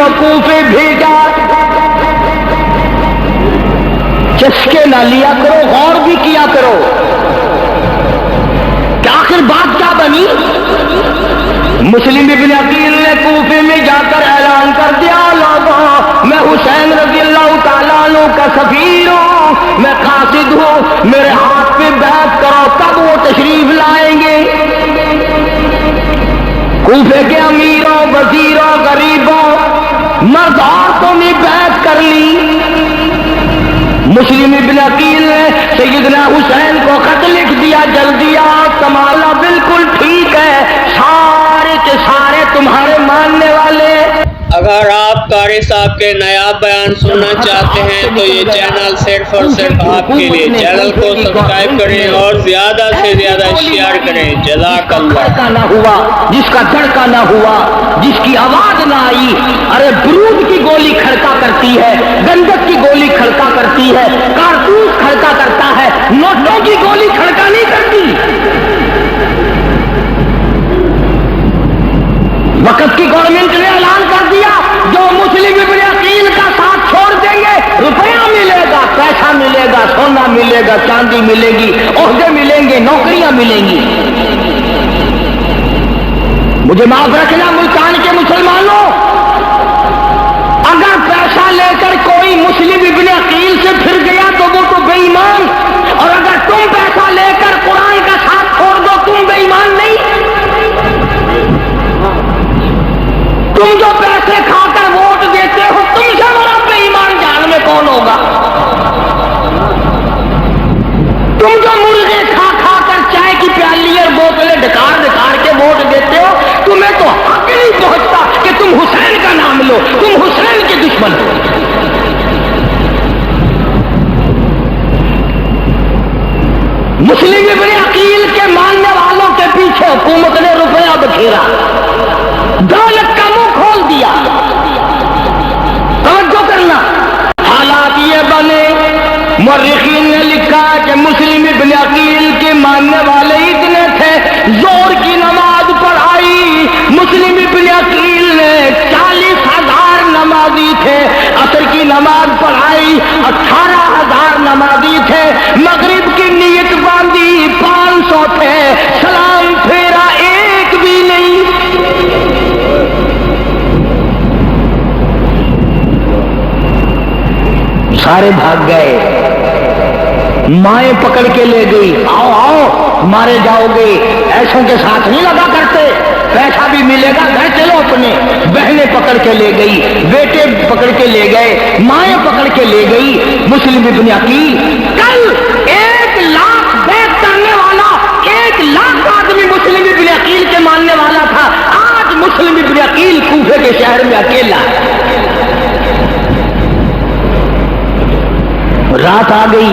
کو کوفے بھیجا. چسکے نہ لیا کرو، غور بھی کیا کرو کہ آخر بات کیا بنی. مسلم ابن عقیل نے کوفے میں جا کر اعلان کر دیا، لوگوں میں حسین رضی اللہ تعالیٰ عنہ کا سفیر ہوں، میں قاصد ہوں، میرے ہاتھ پہ بیعت کرو. کب وہ تشریف لائیں گے؟ کوفے کے امیروں، وزیروں، غریبوں، مرد عورتوں نے بیعت کر لی. مسلم ابن عقیل نے سیدنا حسین کو خط لکھ دیا، جلدی آؤ، تمہارا بالکل ٹھیک ہے، سارے کے سارے تمہارے ماننے والے. اگر آپ قاری صاحب کے نایاب بیان سننا چاہتے ہیں تو یہ چینل صرف اور صرف آپ کے لیے. چینل کو سبسکرائب کریں اور زیادہ سے زیادہ شیئر کریں. جزاک اللہ. نہ ہوا، جس کا دھڑکا نہ ہوا، جس کی آواز نہ آئی. ارے بارود کی گولی کھڑکا کرتی ہے، گندک کی گولی کھڑکا کرتی ہے، کارتوس کھڑکا کرتا ہے، نوٹوں کی گولی کھڑکا نہیں کرتی. وقت کی گورنمنٹ نے اعلان کر دیا، جو مسلم ابن عقیل کا ساتھ چھوڑ دیں گے، روپیہ ملے گا، پیسہ ملے گا، سونا ملے گا، چاندی ملے گی، عہدے ملیں گے، نوکریاں ملیں گی. مجھے معاف رکھنا ملتان کے مسلمانوں، اگر پیسہ لے کر کوئی مسلم ابن عقیل سے پھر گیا تو وہ تو بے ایمان، اور اگر تم پیسہ لے کر قرآن کا ساتھ چھوڑ دو تم بے ایمان نہیں. تم جو پیسے کھا کر ووٹ دیتے ہو، تم سے بڑا بے ایمان جہان میں کون ہوگا؟ تم جو مرغے کھا کھا کر چائے کی پیالی اور بوتلیں ڈکار ڈکار کے ووٹ دیتے ہو، تمہیں تو حق نہیں پہنچتا کہ تم حسین کا نام لو، تم حسین کے دشمن ہو. مسلم ابن عقیل کے ماننے والوں کے پیچھے حکومت نے روپیہ بکھیرا، دولت کا منہ کھول دیا. توجہ کرنا، حالات یہ بنے. مورخین نے لکھا کہ مسلم ابن عقیل کے ماننے والے اتنے تھے، زور کی نماز پڑھائی. مسلم ابن عقیل نے 40,000 نمازی تھے، عصر کی نماز پڑھائی. 18,000 نمازی تھے، مغرب کی نیت باندھی 500 تھے، سلام پھیرا ایک بھی نہیں. سارے بھاگ گئے. مائیں پکڑ کے لے گئی، آؤ آؤ مارے جاؤ گے. ایسوں کے ساتھ نہیں لگا کرتے، پیسہ بھی ملے گا، گھر چلو اپنے. بہنیں پکڑ کے لے گئی، بیٹے پکڑ کے لے گئے، مائیں پکڑ کے لے گئی. مسلم ابن عقیل کل 1 لاکھ بیعت کرنے والا، 1 لاکھ آدمی مسلم ابن عقیل کے ماننے والا تھا. آج مسلم ابن عقیل کوفے کے شہر میں اکیلا. رات آ گئی،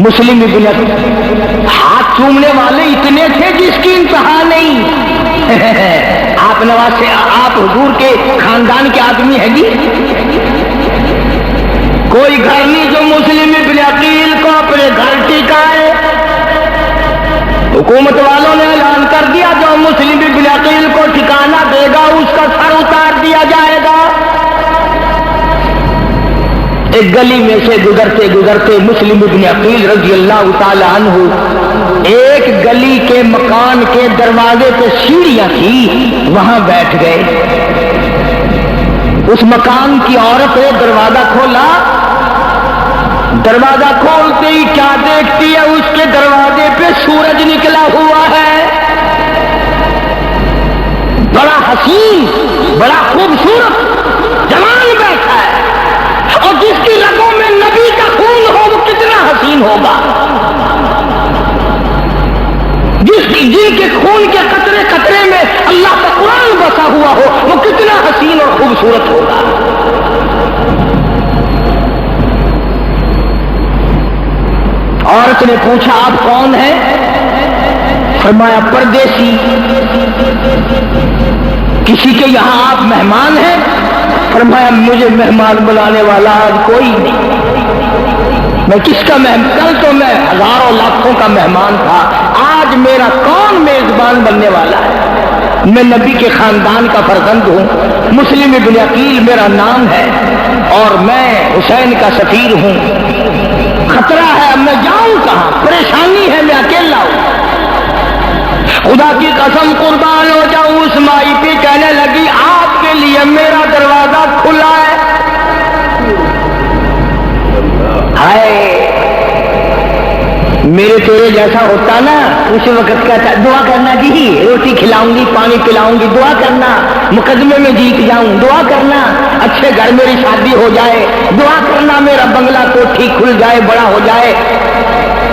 مسلم ابن عقیل ہاتھ چومنے والے اتنے تھے جس کی انتہا نہیں. آپ نواز سے، آپ حضور کے خاندان کے آدمی ہیں جی. کوئی گھر نہیں جو مسلم ابن عقیل کو اپنے گھر ٹکائے. حکومت والوں نے اعلان کر دیا، جو مسلم ابن عقیل کو ٹھکانہ دے گا اس کا سر اتار دیا جائے گا. ایک گلی میں سے گزرتے گزرتے مسلم ابن عقیل رضی اللہ تعالی عنہ ایک گلی کے مکان کے دروازے پہ سیڑھیاں تھی، وہاں بیٹھ گئے. اس مکان کی عورت نے دروازہ کھولا. دروازہ کھولتے ہی کیا دیکھتی ہے؟ اس کے دروازے پہ سورج نکلا ہوا ہے، بڑا حسین، بڑا خوبصورت جوان بیٹھا ہے. اور جس کی رگوں میں نبی کا خون ہو وہ کتنا حسین ہوگا. جن کے خون کے قطرے قطرے میں اللہ کا قرآن بسا ہوا ہو وہ کتنا حسین اور خوبصورت ہوگا. عورت نے پوچھا، آپ کون ہیں؟ فرمایا پردیسی. کسی کے یہاں آپ مہمان ہیں؟ فرمایا مجھے مہمان بلانے والا آج کوئی نہیں. میں کس کا مہمان؟ کل تو میں ہزاروں لاکھوں کا مہمان تھا، آج میرا کون میزبان بننے والا ہے؟ میں نبی کے خاندان کا فرزند ہوں، مسلم ابن عقیل میرا نام ہے اور میں حسین کا سفیر ہوں۔ خطرہ ہے، اب میں جاؤں کہاں؟ پریشانی ہے، میں اکیلا ہوں۔ خدا کی قسم قربان ہو جاؤں، اس مائی پہ کہنے لگی آپ کے لیے میرا دروازہ کھلا ہے۔ ہائے، میرے تیرے جیسا ہوتا نا اس وقت کہتا دعا کرنا جی، روٹی کھلاؤں گی، پانی پلاؤں گی، دعا کرنا مقدمے میں جیت جاؤں، دعا کرنا اچھے گھر میری شادی ہو جائے، دعا کرنا میرا بنگلہ کوٹھی کھل جائے، بڑا ہو جائے۔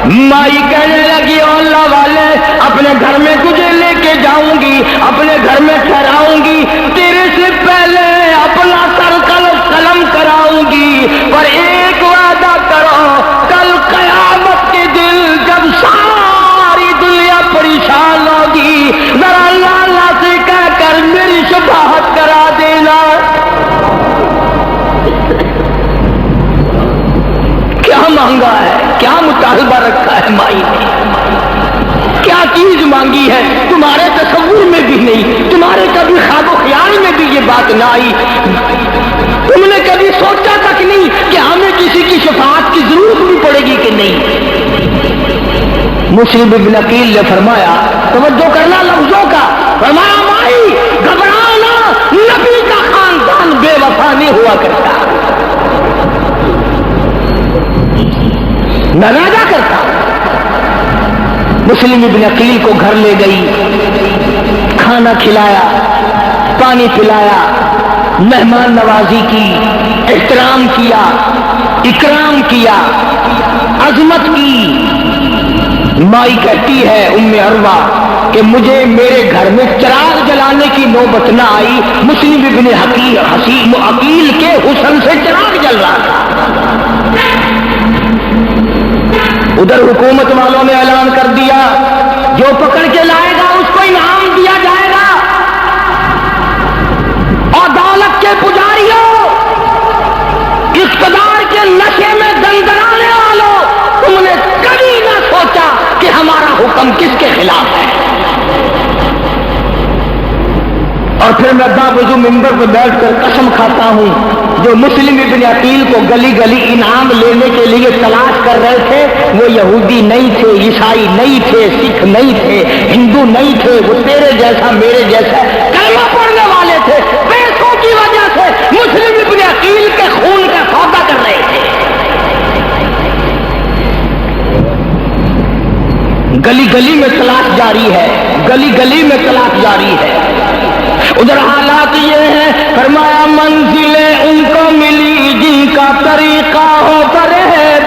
مائی کہنے لگی اللہ والے، اپنے گھر میں تجھے لے کے جاؤں گی، اپنے گھر میں ٹھہراؤں گی، تیرے سے پہلے اپنا سر قلم کراؤں گی، پر ایک وعدہ کرو، کل قیامت کے دن جب ساری دنیا پریشان ہوگی، ذرا اللہ سے کہہ کر میری شفاعت کرا دینا۔ کیا مانگا ہے، کیا مطالبہ رکھا ہے مائی نے، کیا چیز مانگی ہے؟ تمہارے تصور میں بھی نہیں، تمہارے کبھی خواب و خیال میں بھی یہ بات نہ آئی، تم نے کبھی سوچا تک نہیں کہ ہمیں کسی کی شفاعت کی ضرورت بھی پڑے گی کہ نہیں۔ مسلم ابن عقیل نے فرمایا، توجہ کرنا لفظوں کا، فرمایا مائی گھبرانا، نبی کا خاندان بے وفا نہیں ہوا کرتا، نوازا کرتا۔ مسلم ابن عقیل کو گھر لے گئی، کھانا کھلایا، پانی پلایا، مہمان نوازی کی، احترام کیا، اکرام کیا، عظمت کی۔ مائی کہتی ہے ام عروہ کہ مجھے میرے گھر میں چراغ جلانے کی نوبت نہ آئی، مسلم ابن عقیل کے حسن سے چراغ جل رہا تھا۔ ادھر حکومت والوں نے اعلان کر دیا جو پکڑ کے لائے گا اس کو انعام دیا جائے گا، اور دولت کے پجاریوں، اقتدار کے نشے میں دندرانے والوں، تم نے کبھی نہ سوچا کہ ہمارا حکم کس کے خلاف ہے۔ اور پھر میں باوضو ممبر پہ بیٹھ کر قسم کھاتا ہوں، جو مسلم ابن عقیل کو گلی گلی انعام لینے کے لیے تلاش کر رہے تھے وہ یہودی نہیں تھے، عیسائی نہیں تھے، سکھ نہیں تھے، ہندو نہیں تھے، وہ تیرے جیسا میرے جیسا کلمہ پڑھنے والے تھے، پیسوں کی وجہ سے مسلم ابن عقیل کے خون کا سودا کر رہے تھے۔ گلی گلی میں تلاش جاری ہے، گلی گلی میں تلاش جاری ہے۔ ادھر حالات یہ ہیں، فرمایا منزلیں ان کو ملی جن کا طریقہ ہو پرہیز،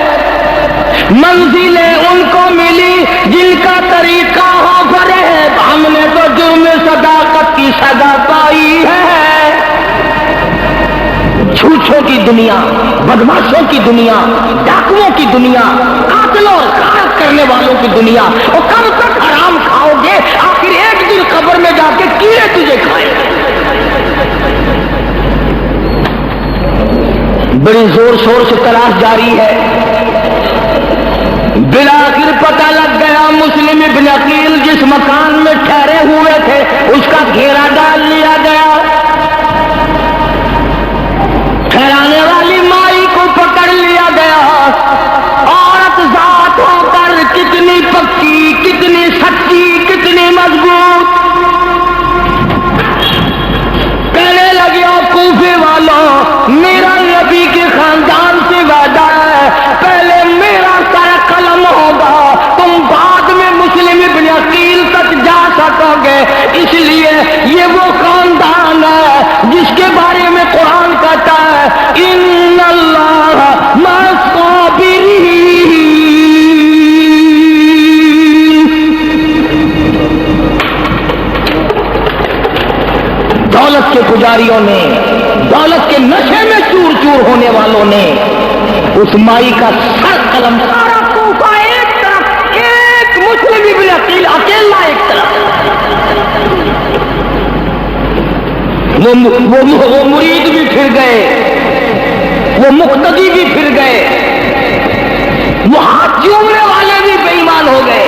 منزلیں ان کو ملی جن کا طریقہ ہو پرہیز، ہم نے تو جرم صداقت کی سزا پائی ہے۔ جھوٹوں کی دنیا، بدماشوں کی دنیا، ڈاکوؤں کی دنیا، قاتلوں اور غارت کرنے والوں کی دنیا، اور کب تک حرام کھاؤ گے؟ آخر ایک دن قبر میں جا کے کیڑے تجھے کھائیں گے۔ بڑی زور شور سے تلاش جاری ہے، بالآخر پتہ لگ گیا مسلم ابن عقیل جس مکان میں ٹھہرے ہوئے تھے اس کا گھیرا ڈال لیا گیا۔ ٹھہرانے والی مائی کو پکڑ لیا گیا، عورت ذات ہو کر کتنی پکی، کتنی سچی، کتنی مضبوط، کہنے لگی او کوفے والوں، میرا نبی کے خاندان سے وعدہ ہے، پہلے میرا سر قلم ہوگا، تم بعد میں مسلم ابن عقیل تک جا سکو گے، اس لیے یہ وہ خاندان ہے جس کے بارے میں قرآن کہتا ہے ان اللہ مع الصابرین۔ دولت کے پجاریوں نے، دولت کے نشے میں چور چور ہونے والوں نے اس مائی کا سر قلم، سارا کوفہ ایک طرف، ایک مسلم ابن عقیل اکیلا ایک طرف، وہ مرید بھی پھر گئے، وہ مقتدی بھی پھر گئے، وہ ہاتھ چومنے والے بھی بے ایمان ہو گئے۔